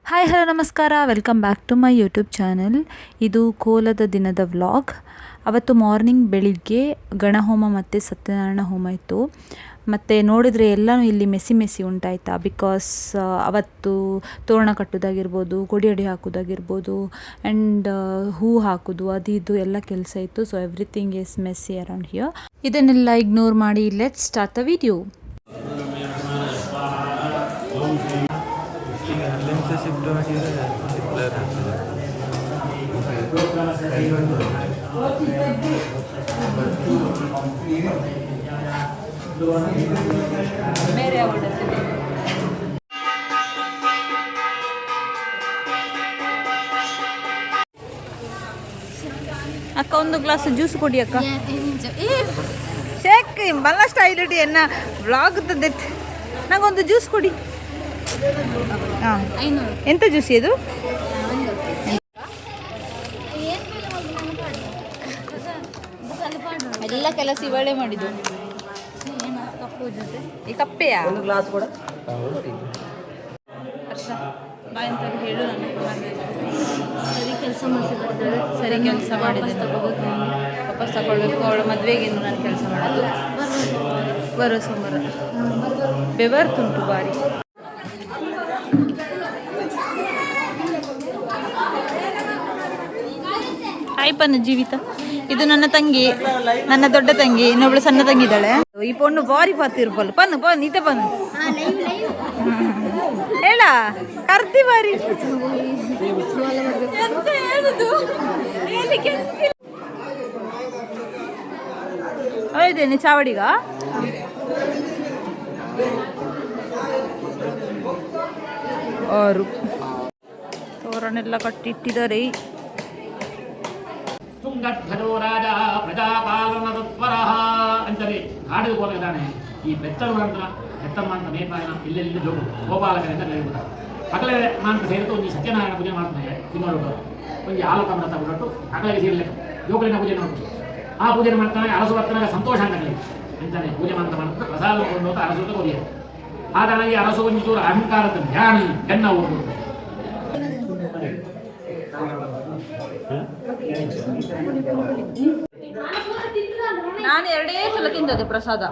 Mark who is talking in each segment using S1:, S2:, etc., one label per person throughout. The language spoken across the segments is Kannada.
S1: ಹಾಯ್ ಹಲೋ ನಮಸ್ಕಾರ, welcome back to my YouTube channel. ಇದು ಕೋಲದ ದಿನದ ವ್ಲಾಗ್. ಅವತ್ತು ಮಾರ್ನಿಂಗ್ ಬೆಳಿಗ್ಗೆ ಗಣಹೋಮ ಮತ್ತು ಸತ್ಯನಾರಾಯಣ ಹೋಮ ಇತ್ತು. ಮತ್ತು ನೋಡಿದರೆ ಎಲ್ಲನೂ ಇಲ್ಲಿ ಮೆಸ್ಸಿ ಉಂಟಾಯ್ತಾ. ಬಿಕಾಸ್ ಅವತ್ತು ತೋರಣ ಕಟ್ಟೋದಾಗಿರ್ಬೋದು, ಕೊಡಿಯಡಿ ಹಾಕೋದಾಗಿರ್ಬೋದು, ಆ್ಯಂಡ್ ಹೂ ಹಾಕೋದು ಅದು ಇದು ಎಲ್ಲ ಕೆಲಸ ಇತ್ತು. So everything is messy around here. ಇದನ್ನೆಲ್ಲ ಇಗ್ನೋರ್ ಮಾಡಿ let's start the video.
S2: Shift ಮಾಡಿದರೆ
S1: ಅಕ್ಕ ಒಂದು ಗ್ಲಾಸ್ ಜ್ಯೂಸ್ ಕೊಡಿ ಅಕ್ಕ. ಶೇಕ್ ಬಲ್ಲ ಸ್ಟೈಲ್ ಇಡಿ ಎನ್ನ ವ್ಲಾಗ್ ನಂಗೊಂದು ಜ್ಯೂಸ್ ಕೊಡಿ. ಹಾಂ, ಎಂತ ಜ್ಯೂಸ್ ಇದು? ಎಲ್ಲ ಕೆಲಸ ಇವಳೆ ಮಾಡಿದ್ದು. ಈ ಕಪ್ಪೆಯಾ? ಒಂದು ಗ್ಲಾಸ್ ಕೂಡ ಬಾಯಂತಲ್ಲಿ ಹೇಳು.
S3: ಸರಿ ಕೆಲಸ ಮಾಡಿಸಿದ್ದಾರೆ.
S1: ಸರಿ ಕೆಲಸ ಮಾಡಿದೆ, ವಾಪಸ್ ತಗೊಳ್ಬೇಕು. ಅವಳ ಮದುವೆಗೇನು ನಾನು ಕೆಲಸ ಮಾಡೋದು. ಬರೋ ಸೋಮವಾರ ಬೆವರ್ತುಂಟು ಬಾರಿ. ಹಾಯ್ ಪನ್ನು ಜೀವಿತ. ಇದು ನನ್ನ ತಂಗಿ, ನನ್ನ ದೊಡ್ಡ ತಂಗಿ. ಇನ್ನೊಬ್ಳು ಸಣ್ಣ ತಂಗಿ ಇದ್ದಾಳೆ. ಈ ಪೊಣ್ಣು ಬಾರಿ ಪಾತಿರ್ಬಲ್ಲ. ಪನ್ನು ಈತ ಪನ್ನು ಹೇಳ ಕರ್ತಿ ಬಾರಿ. ಎಂತ ಹೇಳುದು ಹೇಳಿದ್ದೇನೆ ಚಾವಡಿಗ. ಅವರು ತೋರಣೆಲ್ಲ ಕಟ್ಟಿಟ್ಟಿದ್ದಾರೆ.
S4: ತುಂಗಧ್ವಜೋ ರಾಜ ಪ್ರಜಾಪಾಲನ ತತ್ಪರಃ ಅಂತಲೇ ಹಾಡಿದ ಬೋಲಿದ್ದಾನೆ. ಈ ಬೆತ್ತರು ಅಂತ ಹೆತ್ತಮ್ಮ ಅಂತ ನೇಪಾಯನ ಇಲ್ಲೆಲ್ಲಿ ಗೋಪಾಲಕರಿಂದ ಕರೆಯುತ್ತಾರೆ. ಅಕಲೆ ಮಾಂತ ಸೇರಿತು ಒಂದು ಸತ್ಯನಾರಾಯಣ ಪೂಜೆ ಮಾಡ್ತಾನೆ. ತಿನ್ನೋರು ಒಂದು ಆಲೋಕ ವ್ರತ ಬಿಟ್ಟು ಅಕಲಿಗೆ ಸೇರ್ಲಿಕ್ಕೆ ಜೋಕಲಿನ ಪೂಜೆ ನೋಡ್ಬೋದು. ಆ ಪೂಜೆ ಮಾಡ್ತಾನೆ. ಅರಸು ಬರ್ತನಾಗ ಸಂತೋಷ ಅಂತಲೇ ಅಂತಾನೆ ಪೂಜೆ ಮಾಡ್ತಾ ಪ್ರಸಾದ ಕೊಂಡು ಹೋಗ್ತಾ ಅರಸು ಕೊರಿಯ. ಹಾಗಾಗಿ ಅರಸು ಒಂದು ಚೂರು ಅಹಂಕಾರದ ಧ್ಯಾನ ಬೆನ್ನ ಹೋಗ್ಬೋದು.
S1: ನಾನು ಎರಡೇ ಸಲ ತಿಂದದ್ದು ಪ್ರಸಾದ.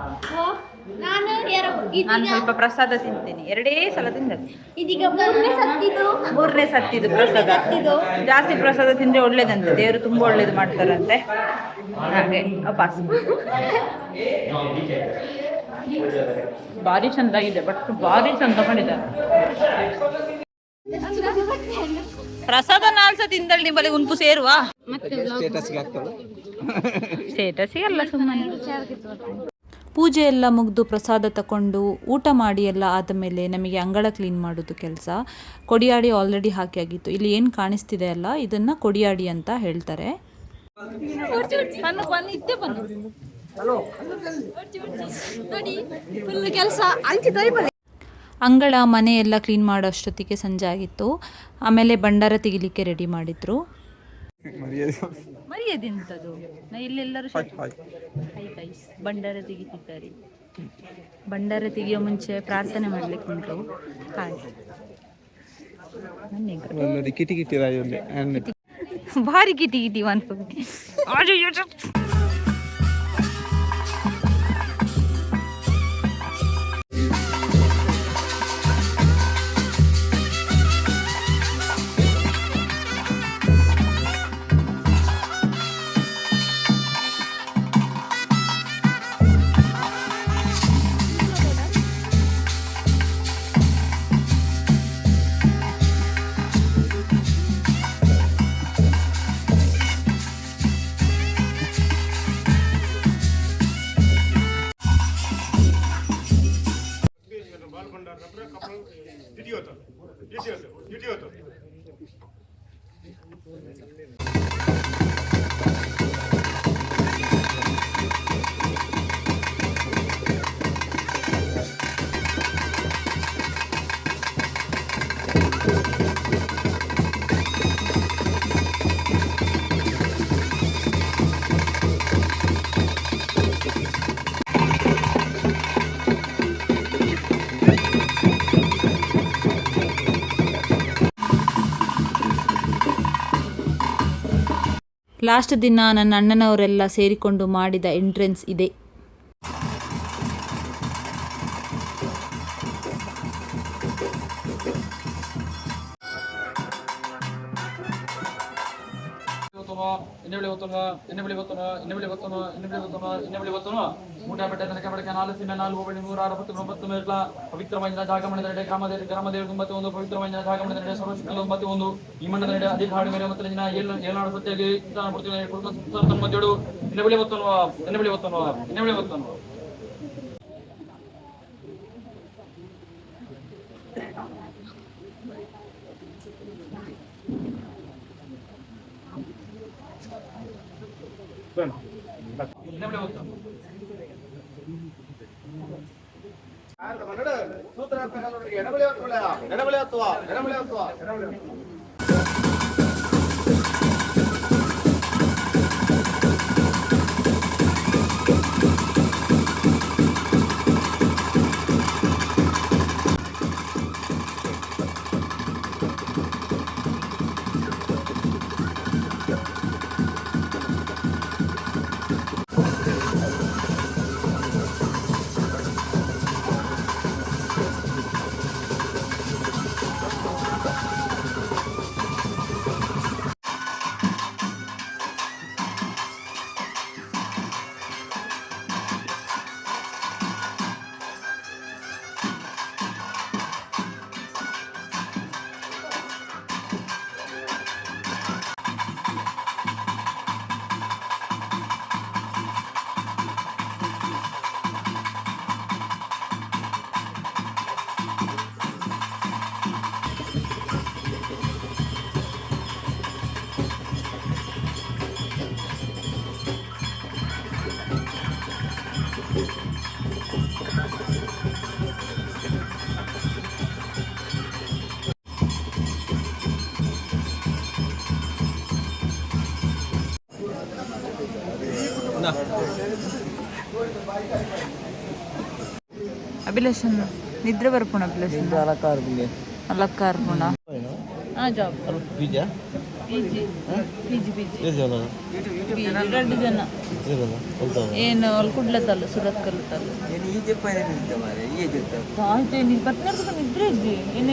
S1: ನಾನು ಸ್ವಲ್ಪ ಪ್ರಸಾದ ತಿಂತೇನೆ. ಎರಡೇ ಸಲ ತಿಂದದ್ದು.
S3: ಇದೀಗ ಮೂರನೇ
S1: ಸತ್ತಿದ್ದು ಪ್ರಸಾದ. ಜಾಸ್ತಿ ಪ್ರಸಾದ ತಿಂದ್ರೆ ಒಳ್ಳೇದಂತೆ, ದೇವರು ತುಂಬಾ ಒಳ್ಳೇದು ಮಾಡ್ತಾರಂತೆ. ಹಾಗೆ ವಾಪಸ್ ಭಾರಿ ಚಂದಾಗಿದೆ. ಬಟ್ ಭಾರಿ ಚಂದ ಮಾಡಿದ್ದಾರೆ ಪ್ರಸಾದ. ನಾಲ್ಸ ತಿಂದಳು ನಿಮ್ಮಲ್ಲಿ ಉಂಪು ಸೇರುವ ಸ್ಟೇಟಸ್ಗೆ ಅಲ್ಲ ಸುಮ್ಮನೆ. ಪೂಜೆ ಎಲ್ಲ ಮುಗಿದು ಪ್ರಸಾದ ತಗೊಂಡು ಊಟ ಮಾಡಿ ಎಲ್ಲ ಆದಮೇಲೆ ನಮಗೆ ಅಂಗಳ ಕ್ಲೀನ್ ಮಾಡೋದು ಕೆಲಸ. ಕೊಡಿಯಾಡಿ ಆಲ್ರೆಡಿ ಹಾಕಿ ಆಗಿತ್ತು. ಇಲ್ಲಿ ಏನು ಕಾಣಿಸ್ತಿದೆ ಅಲ್ಲ, ಇದನ್ನು ಕೊಡಿಯಾಡಿ ಅಂತ ಹೇಳ್ತಾರೆ. ಅಂಗಳ ಮನೆ ಎಲ್ಲ ಕ್ಲೀನ್ ಮಾಡೋ ಅಷ್ಟೊತ್ತಿಗೆ ಸಂಜೆ ಆಗಿತ್ತು. ಆಮೇಲೆ ಭಂಡಾರ ತೆಗಿಲಿಕ್ಕೆ ರೆಡಿ ಮಾಡಿದ್ರು. ಮರ್ಯಾದೆಂತದು, ಇಲ್ಲೆಲ್ಲರೂ ಭಂಡಾರ ತೆಗಿತಿದ್ದಾರೆ. ಭಂಡಾರ ತೆಗಿಯೋ ಮುಂಚೆ ಪ್ರಾರ್ಥನೆ ಮಾಡ್ಲಿಕ್ಕೆ ಉಂಟು. ಹಾಗೆ ಭಾರಿ ಕಿಟಿ ಅನ್ಕೋಬೇಕು. ಲಾಸ್ಟ್ ದಿನ ನನ್ನ ಅಣ್ಣನವರೆಲ್ಲ ಸೇರಿಕೊಂಡು ಮಾಡಿದ ಎಂಟ್ರೆನ್ಸ್ ಇದೆ.
S5: ಪವಿತ್ರమైన ಜಾಗಮಣದ ಗ್ರಾಮದೇವಿ ಗ್ರಾಮದೇವಿ 91 ಪವಿತ್ರమైన ಜಾಗಮಣದ ಸರ್ವಶಕ್ತಿ 91 ಈ ಮಂಡಲದ ಅಧಿಕಾರಿ ಮೇಲೆ ಮತ್ತು ಏನಾಡು ಸತ್ಯಗೆ ಕೊಡ್ತೀನಿ ಮಧ್ಯಡು ಇನ್ನೆಬಳಿ ಒತ್ತನು
S1: ಅಭಿಲಾಷನ್ ನಿದ್ರೆ ಬರ್ಪುಣ ಅಭಿಲಾಷನ್ ಅಲಕ್ಕಾರ್ಪುಣ ಜಾಬ್ ಪಿ ಜಿ 2 ಜನ ಏನು ಅಲ್ಲಿ ಕುಡ್ಲತ್ತಲ್ಲ ಸುರತ್ ಕಲ್ಲತ್ತಲ್ಲ ನೀನು ಪತ್ನಿ ನಿದ್ರೆ ಇದ್ದಿ ಏನೇ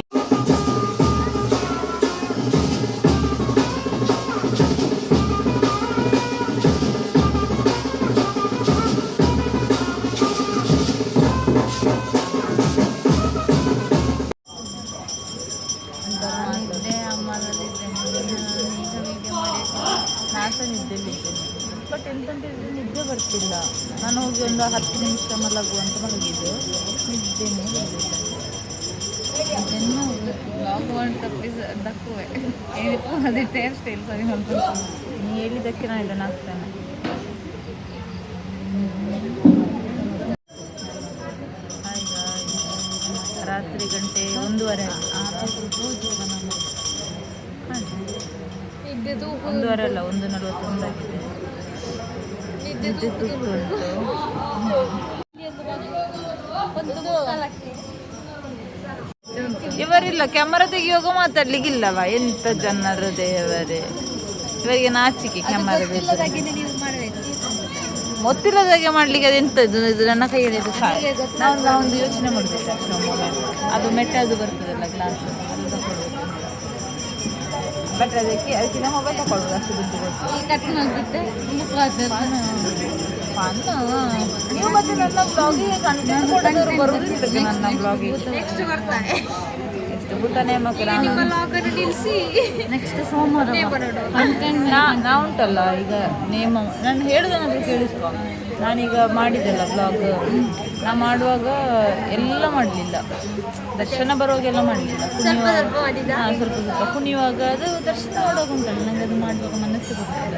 S1: ಬಟ್ ಎಂತಂತ ನಿದ್ದೆ ಬರ್ತಿಲ್ಲ. ನಾನು ಹೋಗಿ ಒಂದು 10 ನಿಮಿಷ ಮಲಗುವಂತ ಮಲಗಿದ್ದು ನಿದ್ದೆನೇ ಇದನ್ನು ಬ್ಲಾಗ್ ಮಾಡಿ ತಪ್ಪಿಸದಕ್ಕೂ ಏನಿತ್ತು ಅದೇ ಟೇರ್ ಸ್ಟೈಲ್ ಸರಿ ಅಂತ ನೀ ಹೇಳಿದ್ದಕ್ಕೆ ನಾನು ಇದನ್ನು ಹಾಕ್ತೇನೆ. ರಾತ್ರಿ ಗಂಟೆ 1:30 1:30 ಅಲ್ಲ 1:41 ಆಗಿದೆ. ನಿದ್ದೆ ತುಟ್ಟು ಇವರಿಲ್ಲ ಕ್ಯಾಮರಾ ತೆಗಿಯುವಾಗ ಮಾತಾಡ್ಲಿಕ್ಕಿಲ್ಲವ ಎಂತ ಜನರು ದೇವರೇ. ಇವರಿಗೆ ನಾಚಿಕೆ ಕ್ಯಾಮರಾ ಗೊತ್ತಿಲ್ಲದಾಗೆ ಮಾಡ್ಲಿಕ್ಕೆ ಅದು ಎಂಥದ್ದು ಇದು ನನ್ನ ಕೈಯಲ್ಲಿ ನಾವೊಂದು ಯೋಚನೆ ಮಾಡಬೇಕು ಅಷ್ಟೇ. ಅದು ಮೆಟ್ಟದು ಬರ್ತದಲ್ಲ ಗ್ಲಾಸ್ ಅದು ತಗೊಳ್ಬೇಕು. ಬಟ್ ಅದಕ್ಕಿಂತ ಮೊಬೈಲ್ ತಗೊಳ್ಳೋದು ಅಷ್ಟು ದುಡ್ಡು ನೀವು ಮತ್ತೆ ನನ್ನ ಬ್ಲಾಗಿಗೆ ಕಂಟೆಂಟ್ ಕೊಡೋದವರು ಬರುವುದಿಲ್ಲ. ನನ್ನ ಬ್ಲಾಗಿಗೆ ನೆಕ್ಸ್ಟ್ ಬರ್ತಾರೆ ಊಟನೇ ಮಕ್ಕಳು ನೆಕ್ಸ್ಟ್ ಸೋಮವಾರ ನಾ ಉಂಟಲ್ಲ ಈಗ ನೇಮ ನಾನು ಹೇಳೋದನ್ನಾದ್ರೂ ಕೇಳಿಸ್ಕೊ. ನಾನೀಗ ಮಾಡಿದ್ದೆಲ್ಲ ಬ್ಲಾಗ್ ನಾ ಮಾಡುವಾಗ ಎಲ್ಲ ಮಾಡಲಿಲ್ಲ. ದರ್ಶನ ಬರುವಾಗೆಲ್ಲ ಮಾಡಲಿಲ್ಲ. ಹಾಂ ಸ್ವಲ್ಪ ಕುಣಿಯುವಾಗ ಅದು ದರ್ಶನ ಮಾಡೋಕೆ ಉಂಟಲ್ಲ ನನಗೆ ಅದು ಮಾಡುವಾಗ ಮನಸ್ಸು ಗೊತ್ತಿಲ್ಲ.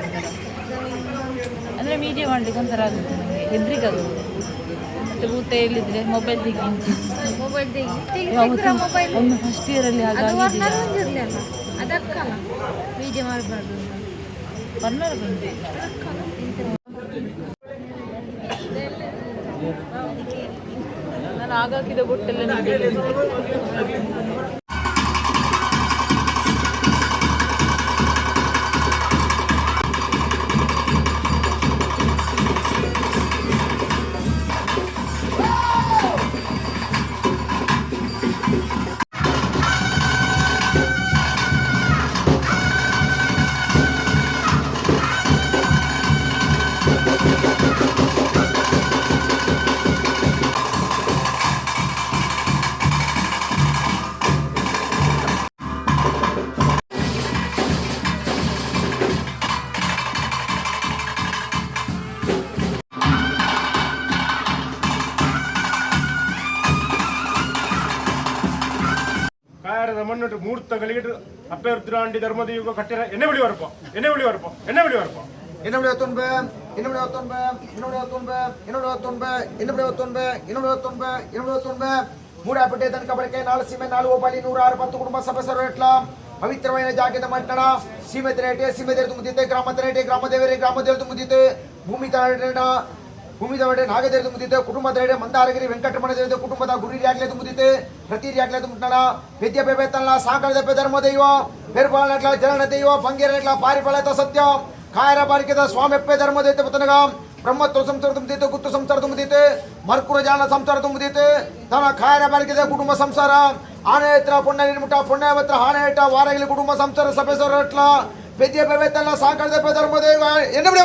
S1: ಅಂದರೆ ಮೀಡಿಯಾ ಮಾಡಲಿಕ್ಕೆ ಒಂಥರ ಆಗುತ್ತೆ ನನಗೆ ಹೆದ್ರಿಕೆ ಆಗುತ್ತೆ. ಮತ್ತು ಊಟ ಹೇಳಿದರೆ ಮೊಬೈಲ್ ತೆಗಿ ಒಮ್ಮೆ ಫಸ್ಟ್ ಇಯರಲ್ಲಿ ಹಾಗಾಗಿ ಬರ್ನರ್ ಬಂದು ನಾನು ಆಗಾಕಿದ ಬೊಟ್ಟೆಲ್ಲ
S6: മുന്നിട്ട് മൂർത്ത കളിയിട്ട് അപ്പേർത്തിരാണ്ടി ധർമ്മദയുഗ കട്ടിര എന്നെ വിളി വരപ്പോ എന്നെ വിളി വരപ്പോ എന്നെ വിളി വരപ്പോ
S7: என்னுடைய துன்பு என்னுடைய துன்பு என்னுடைய துன்பு என்னுடைய துன்பு என்னுடைய துன்பு என்னுடைய துன்பு என்னுடைய துன்பு ಮೂಡಾಪಟ್ಟೆ ತನಕ ಬಳಕೆ 4 ಸೀಮೆ 4 ಓಪಾಲಿ 106 10 ಕುಟುಂಬ ಸದಸ್ಯರು ಇಟ್ಲ ಪವಿತ್ರమైన ಜಾಗದ ಮಟ್ಟಣ ಸೀಮೆ ತರೇಟೆ ಸೀಮೆ ದೇವರು ತುಂಬಿದೆ ಗ್ರಾಮ ತರೇಟೆ ಗ್ರಾಮ ದೇವರು ತುಂಬಿದೆ ಭೂಮಿ ತರೇಟೆ ನಾಗದೇವರು ತುಂಬಿದೆ ಕುಟುಂಬ ತರೇಟೆ ಮಂದಾರಗಿರಿ ವೆಂಕಟರಮಣ ದೇವರ ಕುಟುಂಬದ ಗುರಿಯಾಗಲೇ ತುಂಬಿದೆ ಪ್ರತಿಯಾಗಲೇ ತುಂಬಿಟ್ಟಣ ವಿದ್ಯೆ ಬೇಬೇತಲ್ಲ ಸಾಕಳದ ಧರ್ಮ ದೈವ ಪೆರ್ಬಾಳಟ್ಲ ಜರಣ ದೈವ ಬಂಗೇರಟ್ಲ ಪಾರಿಪಾಳತ ಸತ್ಯ ಕಾಯರ ಬಾರಿಕೆದ ಸ್ವಾಮೆಪ್ಪೆ ಧರ್ಮ ದೈತೆ ಪತನಗ ಬ್ರಹ್ಮತ್ವ ಸಂಸಾರ ತುಂಬುದಿತ್ತು ಗುತ್ತು ಸಂಸಾರ ತುಂಬುದಿತ್ತು ಮರ್ಕುರ ಜಾನ ಸಂಸಾರ ತುಂಬುದಿತ್ತು ತನ್ನ ಕಾಯರ ಬಾರಿಕೆದ ಕುಟುಂಬ ಸಂಸಾರ ಆನೆ ಹತ್ರ ಪುಣ್ಯ ನಿರ್ಮುಟ ಪುಣ್ಯ ಹತ್ರ ಆನೆ ಇಟ್ಟ ವಾರಗಿಲಿ ಕುಟುಂಬ ಸಂಸಾರ ಸಭೆ ಸೊರಟ್ಲ ವಿದ್ಯೆ ಬೇಬೇತಲ್ಲ ಸಾಕಳದ ಧರ್ಮ ದೈವ என்னுடைய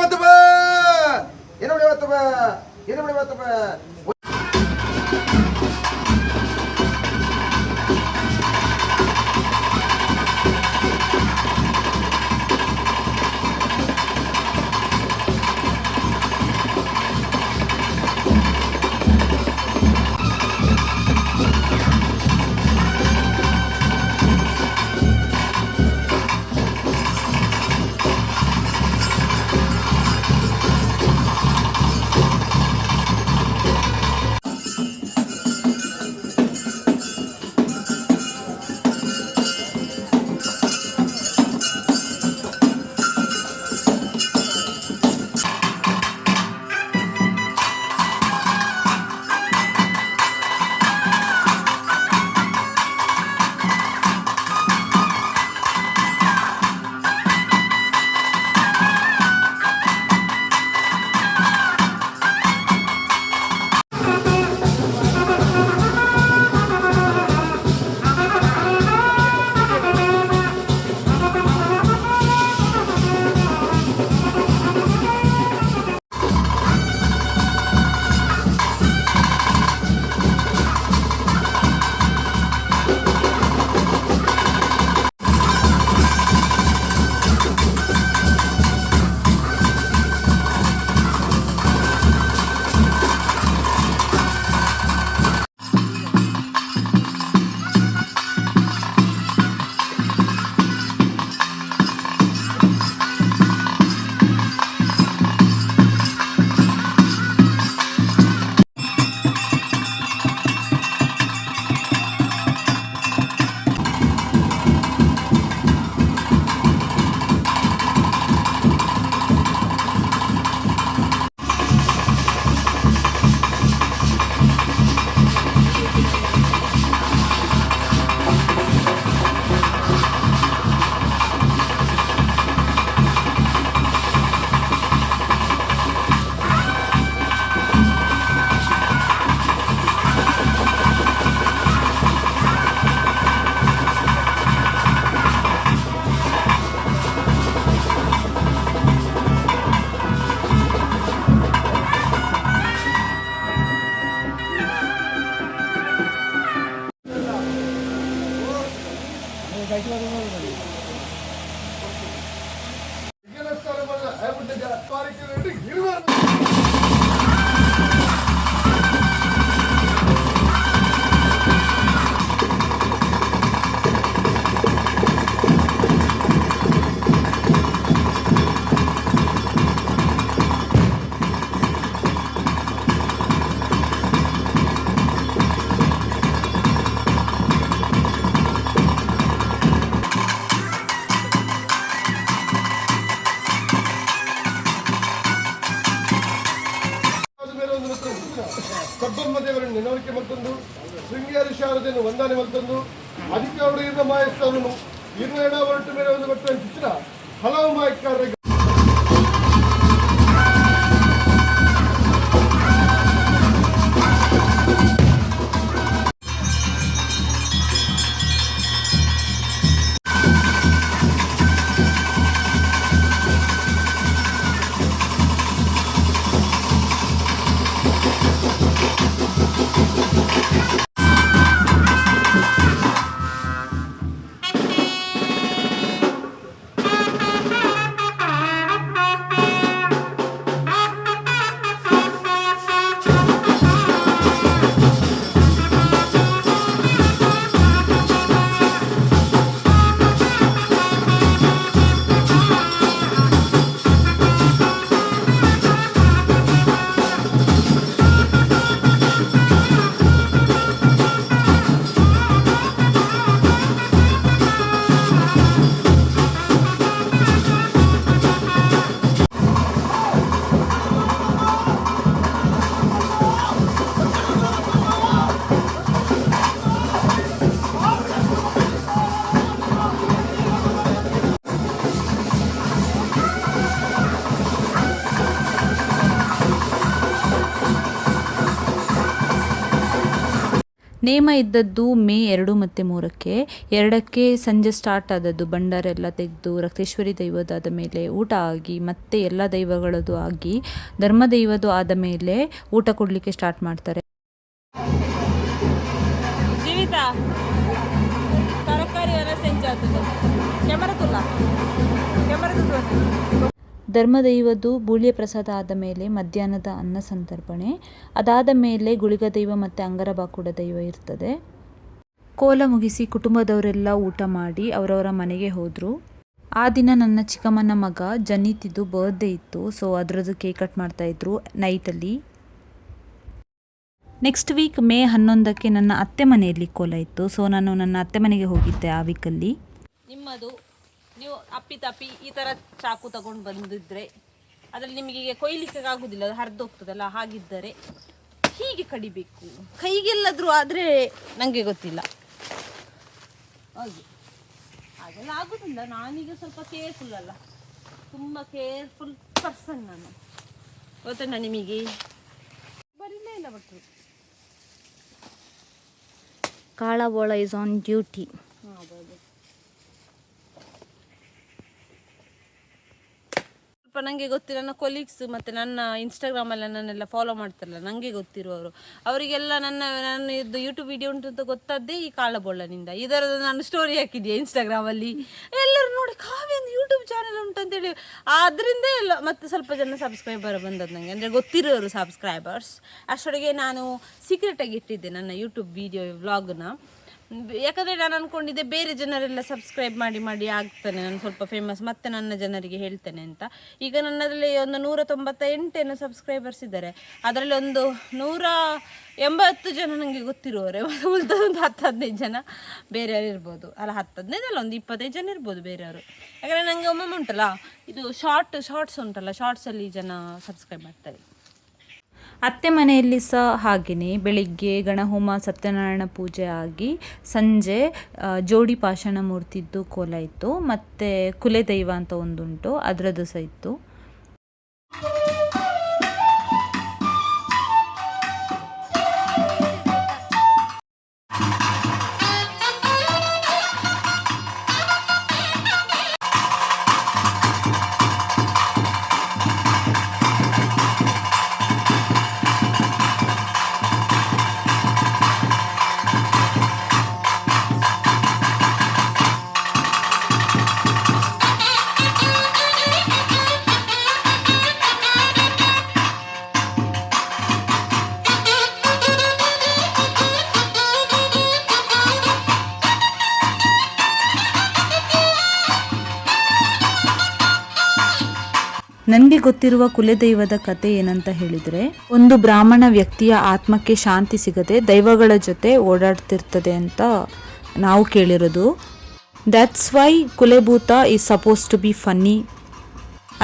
S6: ಕಬ್ಬಮ್ಮ ದೇವರನ್ನು ನೆನವರಿಕೆ ಮತ್ತೊಂದು ಶೃಂಗೇರಿ ಶಾರದೆಯನ್ನು ವಂದನೆ ಮತ್ತೊಂದು ಅದಕ್ಕೆ ಅವರು ಇರುವ ಮಾಯಸ್ಥಾನನು ಇರ್ನೇಡ ಹೊರಟು ಮೇಲೆ ಒಂದು ಬಟ್ಟೆ ಚಿತ್ರ ಹಲವು ಮಾಯಕಾರರಿಗೆ
S1: ನೇಮ ಇದ್ದದ್ದು ಮೇ 2 ಮತ್ತು 3ಕ್ಕೆ. 2ಕ್ಕೆ ಸಂಜೆ ಸ್ಟಾರ್ಟ್ ಆದದ್ದು. ಭಂಡಾರೆಲ್ಲ ತೆಗೆದು ರಕ್ತೇಶ್ವರಿ ದೈವದಾದ ಮೇಲೆ ಊಟ ಆಗಿ ಮತ್ತೆ ಎಲ್ಲ ದೈವಗಳದ್ದು ಆಗಿ ಧರ್ಮದೈವದು ಆದ ಮೇಲೆ ಊಟ ಕೊಡಲಿಕ್ಕೆ ಸ್ಟಾರ್ಟ್ ಮಾಡ್ತಾರೆ. ಜೀವಿತ ತರಕಾರಿ ಧರ್ಮದೈವದ್ದು ಬೂಳಿಯ ಪ್ರಸಾದ ಆದ ಮೇಲೆ ಮಧ್ಯಾಹ್ನದ ಅನ್ನ ಸಂತರ್ಪಣೆ. ಅದಾದ ಮೇಲೆ ಗುಳಿಗ ದೈವ ಮತ್ತು ಅಂಗರ ಬಾಕುಡ ದೈವ ಇರ್ತದೆ. ಕೋಲ ಮುಗಿಸಿ ಕುಟುಂಬದವರೆಲ್ಲ ಊಟ ಮಾಡಿ ಅವರವರ ಮನೆಗೆ ಹೋದರು. ಆ ದಿನ ನನ್ನ ಚಿಕ್ಕಮ್ಮನ ಮಗ ಜನಿತಿದ್ದು ಬರ್ತ್ಡೇ ಇತ್ತು. ಸೊ ಅದರದ್ದು ಕೇಕ್ ಕಟ್ ಮಾಡ್ತಾಯಿದ್ರು ನೈಟಲ್ಲಿ. ನೆಕ್ಸ್ಟ್ ವೀಕ್ ಮೇ 11ಕ್ಕೆ ನನ್ನ ಅತ್ತೆ ಮನೆಯಲ್ಲಿ ಕೋಲ ಇತ್ತು. ಸೊ ನಾನು ನನ್ನ ಅತ್ತೆ ಮನೆಗೆ ಹೋಗಿದ್ದೆ ಆ ವೀಕಲ್ಲಿ.
S8: ನಿಮ್ಮದು ನೀವು ಅಪ್ಪಿತಪ್ಪಿ ಈ ಥರ ಚಾಕು ತಗೊಂಡು ಬಂದಿದ್ರೆ ಅದರಲ್ಲಿ ನಿಮಗೆ ಕೊಯ್ಲಿಕ್ಕೆ ಆಗೋದಿಲ್ಲ, ಅದು ಹರಿದು ಹೋಗ್ತದಲ್ಲ. ಹಾಗಿದ್ದರೆ ಹೀಗೆ ಕಡಿಬೇಕು, ಕೈಗೆಲ್ಲಾದರೂ ಆದರೆ ನನಗೆ ಗೊತ್ತಿಲ್ಲ. ಹಾಗೆ ಹಾಗೆಲ್ಲ ಆಗೋದಿಲ್ಲ. ನಾನೀಗ ಸ್ವಲ್ಪ ಕೇರ್ಫುಲ್ ಅಲ್ಲ, ತುಂಬ ಕೇರ್ಫುಲ್ ಪರ್ಸನ್ ನಾನು. ಗೊತ್ತಣ್ಣ ನಿಮಗೆ? ಬರಲೇ ಇಲ್ಲ ಭಟ್ರು.
S3: ಕಾಳಬೋಳ ಇಸ್ ಆನ್ ಡ್ಯೂಟಿ.
S8: ಸ್ವಲ್ಪ ನನಗೆ ಗೊತ್ತಿರೋ ನನ್ನ ಕೊಲೀಗ್ಸ್ ಮತ್ತು ನನ್ನ ಇನ್ಸ್ಟಾಗ್ರಾಮಲ್ಲಿ ನನ್ನೆಲ್ಲ ಫಾಲೋ ಮಾಡ್ತಾರಲ್ಲ, ನನಗೆ ಗೊತ್ತಿರುವವರು ಅವರಿಗೆಲ್ಲ ನನ್ನ ಇದು ಯೂಟ್ಯೂಬ್ ವಿಡಿಯೋ ಉಂಟು ಅಂತ ಗೊತ್ತಾದ್ದೇ ಈ ಕಾಳಬೋಳನಿಂದ. ಇದರದ್ದು ನಾನು ಸ್ಟೋರಿ ಹಾಕಿದ್ದೆ ಇನ್ಸ್ಟಾಗ್ರಾಮಲ್ಲಿ. ಎಲ್ಲರೂ ನೋಡಿ ಕಾವ್ಯಂದು ಯೂಟ್ಯೂಬ್ ಚಾನಲ್ ಉಂಟಂತೇಳಿ ಅದರಿಂದ ಎಲ್ಲ ಮತ್ತೆ ಸ್ವಲ್ಪ ಜನ ಸಬ್ಸ್ಕ್ರೈಬರ್ ಬಂದದ್ದು ನನಗೆ, ಅಂದರೆ ಗೊತ್ತಿರೋರು ಸಬ್ಸ್ಕ್ರೈಬರ್ಸ್. ಅಷ್ಟೊಳಗೆ ನಾನು ಸೀಕ್ರೆಟಾಗಿ ಇಟ್ಟಿದ್ದೆ ನನ್ನ ಯೂಟ್ಯೂಬ್ ವಿಡಿಯೋ ವ್ಲಾಗ್ನ. ಯಾಕಂದರೆ ನಾನು ಅಂದ್ಕೊಂಡಿದ್ದೆ ಬೇರೆ ಜನರೆಲ್ಲ ಸಬ್ಸ್ಕ್ರೈಬ್ ಮಾಡಿ ಆಗ್ತಾನೆ ನಾನು ಸ್ವಲ್ಪ ಫೇಮಸ್, ಮತ್ತೆ ನನ್ನ ಜನರಿಗೆ ಹೇಳ್ತೇನೆ ಅಂತ. ಈಗ ನನ್ನದರಲ್ಲಿ ಒಂದು 198 ಸಬ್ಸ್ಕ್ರೈಬರ್ಸ್ ಇದ್ದಾರೆ. ಅದರಲ್ಲಿ ಒಂದು 180 ಜನ ನನಗೆ ಗೊತ್ತಿರುವವರೇ, ಉಳಿದೊಂದು 10-15 ಜನ ಬೇರೆಯವರು ಇರ್ಬೋದು. ಅಲ್ಲ 10-15 ಅಲ್ಲ, ಒಂದು 25 ಜನ ಇರ್ಬೋದು ಬೇರೆಯವರು. ಯಾಕಂದರೆ ನನಗೆ ಒಮ್ಮೊಮ್ಮೆ ಉಂಟಲ್ಲ ಇದು ಶಾರ್ಟ್ಸ್ ಉಂಟಲ್ಲ, ಶಾರ್ಟ್ಸಲ್ಲಿ ಜನ ಸಬ್ಸ್ಕ್ರೈಬ್ ಮಾಡ್ತಾರೆ.
S1: ಅತ್ತೆ ಮನೆಯಲ್ಲಿ ಸಹ ಹಾಗೆಯೇ ಬೆಳಿಗ್ಗೆ ಗಣಹೋಮ ಸತ್ಯನಾರಾಯಣ ಪೂಜೆ ಆಗಿ ಸಂಜೆ ಜೋಡಿ ಪಾಷಾಣ ಮೂರ್ತಿದ್ದು ಕೋಲ ಇತ್ತು. ಮತ್ತು ಕುಲೆ ದೈವ ಅಂತ ಒಂದುಂಟು, ಅದರದ್ದು ಸಹ ಇತ್ತು. ನನಗೆ ಗೊತ್ತಿರುವ ಕುಲದೈವದ ಕತೆ ಏನಂತ ಹೇಳಿದರೆ, ಒಂದು ಬ್ರಾಹ್ಮಣ ವ್ಯಕ್ತಿಯ ಆತ್ಮಕ್ಕೆ ಶಾಂತಿ ಸಿಗದೆ ದೈವಗಳ ಜೊತೆ ಓಡಾಡ್ತಿರ್ತದೆ ಅಂತ ನಾವು ಕೇಳಿರೋದು. ದ್ಯಾಟ್ಸ್ ವೈ ಕುಲೆಭೂತ is suppose to be funny.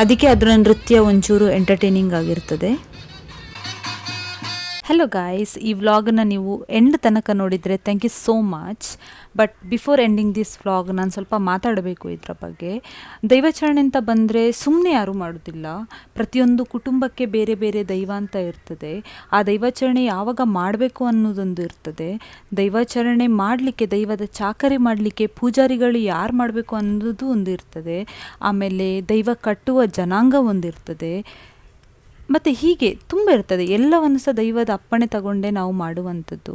S1: ಅದಕ್ಕೆ ಅದರ ನೃತ್ಯ ಒಂಚೂರು ಎಂಟರ್ಟೈನಿಂಗ್ ಆಗಿರ್ತದೆ. ಹಲೋ ಗಾಯ್ಸ್, ಈ ವ್ಲಾಗನ್ನು ನೀವು ಎಂಡ್ ತನಕ ನೋಡಿದರೆ thank you so much. But before ending this vlog ನಾನು ಸ್ವಲ್ಪ ಮಾತಾಡಬೇಕು ಇದರ ಬಗ್ಗೆ. ದೈವಾಚರಣೆ ಅಂತ ಬಂದರೆ ಸುಮ್ಮನೆ ಯಾರೂ ಮಾಡೋದಿಲ್ಲ. ಪ್ರತಿಯೊಂದು ಕುಟುಂಬಕ್ಕೆ ಬೇರೆ ಬೇರೆ ದೈವ ಅಂತ ಇರ್ತದೆ. ಆ ದೈವಾಚರಣೆ ಯಾವಾಗ ಮಾಡಬೇಕು ಅನ್ನೋದೊಂದು ಇರ್ತದೆ. ದೈವಾಚರಣೆ ಮಾಡಲಿಕ್ಕೆ, ದೈವದ ಚಾಕರಿ ಮಾಡಲಿಕ್ಕೆ ಪೂಜಾರಿಗಳು ಯಾರು ಮಾಡಬೇಕು ಅನ್ನೋದು ಒಂದು ಇರ್ತದೆ. ಆಮೇಲೆ ದೈವ ಕಟ್ಟುವ ಜನಾಂಗ ಒಂದಿರ್ತದೆ. ಮತ್ತು ಹೀಗೆ ತುಂಬ ಇರ್ತದೆ. ಎಲ್ಲವನ್ನು ಸಹ ದೈವದ ಅಪ್ಪಣೆ ತಗೊಂಡೇ ನಾವು ಮಾಡುವಂಥದ್ದು.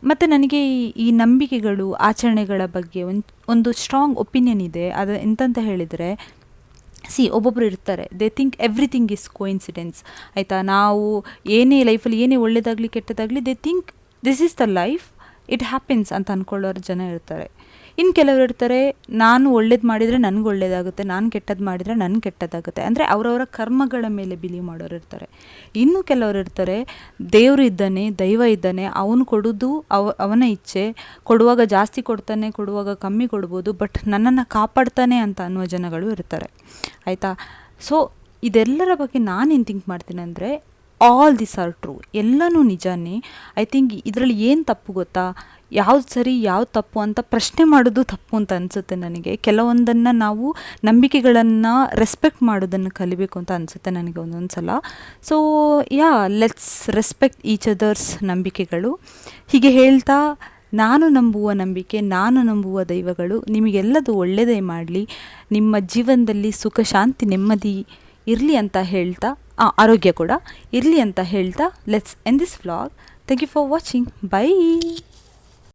S1: ಮತ್ತು ನನಗೆ ಈ ನಂಬಿಕೆಗಳು, ಆಚರಣೆಗಳ ಬಗ್ಗೆ ಒಂದು ಸ್ಟ್ರಾಂಗ್ ಒಪಿನಿಯನ್ ಇದೆ. ಅದು ಎಂತಂತ ಹೇಳಿದರೆ, ಒಬ್ಬೊಬ್ಬರು ಇರ್ತಾರೆ, they think everything is coincidence. ಆಯಿತಾ, ನಾವು ಏನೇ ಲೈಫಲ್ಲಿ ಏನೇ ಒಳ್ಳೆಯದಾಗಲಿ ಕೆಟ್ಟದಾಗಲಿ, they think this is the life, it happens ಅಂತ ಅಂದ್ಕೊಳ್ಳೋರು ಜನ ಇರ್ತಾರೆ. ಇನ್ನು ಕೆಲವರು ಇರ್ತಾರೆ, ನಾನು ಒಳ್ಳೇದು ಮಾಡಿದರೆ ನನಗೆ ಒಳ್ಳೇದಾಗುತ್ತೆ, ನಾನು ಕೆಟ್ಟದ್ದು ಮಾಡಿದರೆ ನನಗೆ ಕೆಟ್ಟದಾಗುತ್ತೆ. ಅಂದರೆ ಅವರವರ ಕರ್ಮಗಳ ಮೇಲೆ ಬಿಲೀವ್ ಮಾಡೋರು ಇರ್ತಾರೆ. ಇನ್ನು ಕೆಲವರು ಇರ್ತಾರೆ, ದೇವರು ಇದ್ದಾನೆ, ದೈವ ಇದ್ದಾನೆ, ಅವನು ಕೊಡೋದು ಅವನ ಇಚ್ಛೆ, ಕೊಡುವಾಗ ಜಾಸ್ತಿ ಕೊಡ್ತಾನೆ, ಕೊಡುವಾಗ ಕಮ್ಮಿ ಕೊಡ್ಬೋದು, ಬಟ್ ನನ್ನನ್ನು ಕಾಪಾಡ್ತಾನೆ ಅಂತ ಅನ್ನುವ ಜನಗಳು ಇರ್ತಾರೆ. ಆಯಿತಾ. ಸೊ ಇದೆಲ್ಲರ ಬಗ್ಗೆ ನಾನೇನು ಥಿಂಕ್ ಮಾಡ್ತೀನಿ ಅಂದರೆ, ಆಲ್ ದಿಸ್ ಆರ್ ಟ್ರೂ, ಎಲ್ಲನೂ ನಿಜಾನೇ. ಐ ಥಿಂಕ್ ಇದರಲ್ಲಿ ಏನು ತಪ್ಪು ಗೊತ್ತಾ, ಯಾವ್ದು ಸರಿ ಯಾವ್ದು ತಪ್ಪು ಅಂತ ಪ್ರಶ್ನೆ ಮಾಡೋದು ತಪ್ಪು ಅಂತ ಅನಿಸುತ್ತೆ ನನಗೆ. ಕೆಲವೊಂದನ್ನು ನಾವು ನಂಬಿಕೆಗಳನ್ನು ರೆಸ್ಪೆಕ್ಟ್ ಮಾಡೋದನ್ನು ಕಲಿಬೇಕು ಅಂತ ಅನಿಸುತ್ತೆ ನನಗೆ ಒಂದೊಂದು ಸಲ. So let's respect each others ನಂಬಿಕೆಗಳು. ಹೀಗೆ ಹೇಳ್ತಾ, ನಾನು ನಂಬುವ ನಂಬಿಕೆ, ನಾನು ನಂಬುವ ದೈವಗಳು ನಿಮಗೆಲ್ಲದು ಒಳ್ಳೆಯದೇ ಮಾಡಲಿ, ನಿಮ್ಮ ಜೀವನದಲ್ಲಿ ಸುಖ, ಶಾಂತಿ, ನೆಮ್ಮದಿ ಇರಲಿ ಅಂತ ಹೇಳ್ತಾ, ಆರೋಗ್ಯ ಕೂಡ ಇರಲಿ ಅಂತ ಹೇಳ್ತಾ, let's end this vlog. Thank you for watching. By.